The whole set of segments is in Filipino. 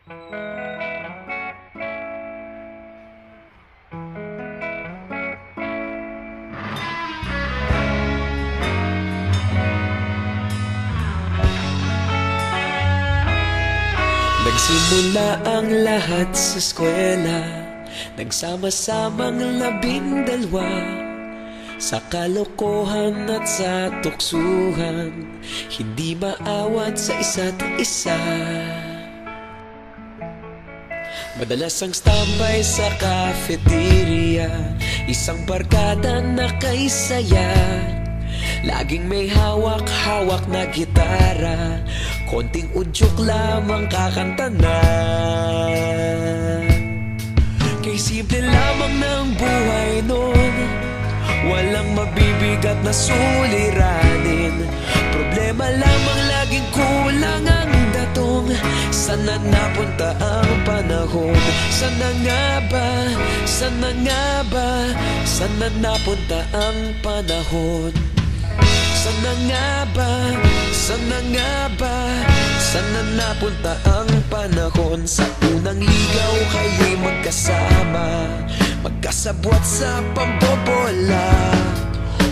Nagsimula ang lahat sa eskwela, nagsama-samang 12 sa kalokohan at sa tuksuhan, hindi maawat sa isa't isa. Madalas ang standby sa cafeteria, isang barkada na kay saya. Laging may hawak-hawak na gitara, konting udyok lamang kakanta na. Kay simple lamang ng buhay nun, walang mabibigat na suliranin. Problema lamang laging kulang ang datong. Sana napunta ang panahon? Sana nga ba? Sana nga ba? Sana napunta ang panahon? Sana nga ba? Sana nga ba? Sana napunta ang panahon? Sa unang ligaw kayo'y magkasama, magkasabwat sa pambobola.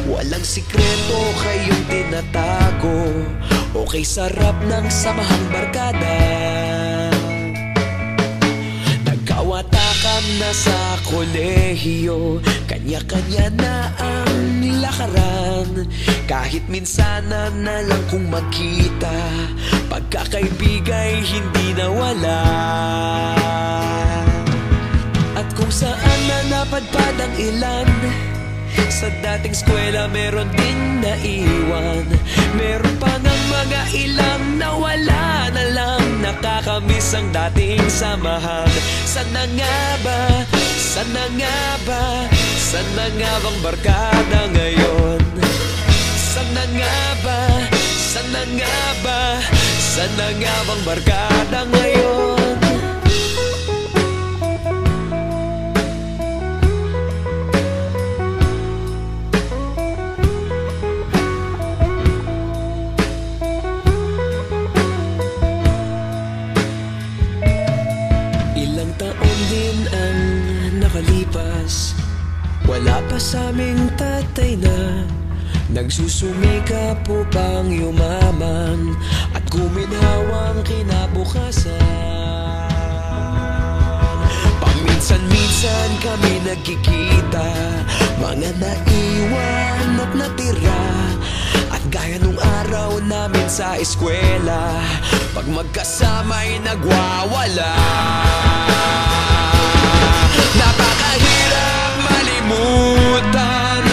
Walang sikreto kayong tinatago, okay sarap ng samahang barkada. Nagkawatakan na sa kolehiyo, kanya-kanya na ang lakaran. Kahit minsanan na lang kung magkita, pagkakaibigay hindi nawala. At kung saan na napadpad ang ilan, sa dating eskwela meron din naiwan. Meron pa ng mga ilang nawala na lang, nakakamiss ang dating samahan. Sana nga ba? Sana nga ba? Sana nga bang barkada ngayon? Sana nga ba? Sana nga ba? Sana nga bang barkada ngayon? Ilang taon din ang nakalipas, wala pa sa aming tatay na nagsusumikap upang yumaman at guminhawang kinabukasan. Paminsan-minsan kami nagkikita, mga naiwan at natira. At gaya nung araw namin sa eskwela, pag magkasama'y nagwawala. Napakahirap malimutan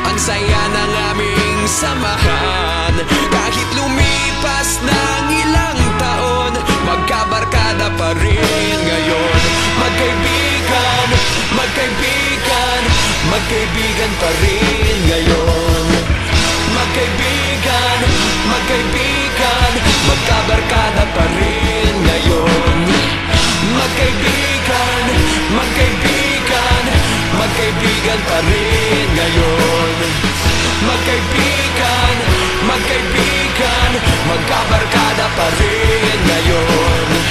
ang saya ng aming samahan. Kahit lumipas ng ilang taon, magkabarkada pa rin ngayon. Magkaibigan, magkaibigan, magkaibigan pa rin ngayon. Magkaibigan, magkaibigan, magkabarkada pa rin ngayon. Magkaibigan, magkaibigan, magkaibigan pa rin ngayon. Magkaibigan, magkaibigan, magkabarkada pa rin ngayon.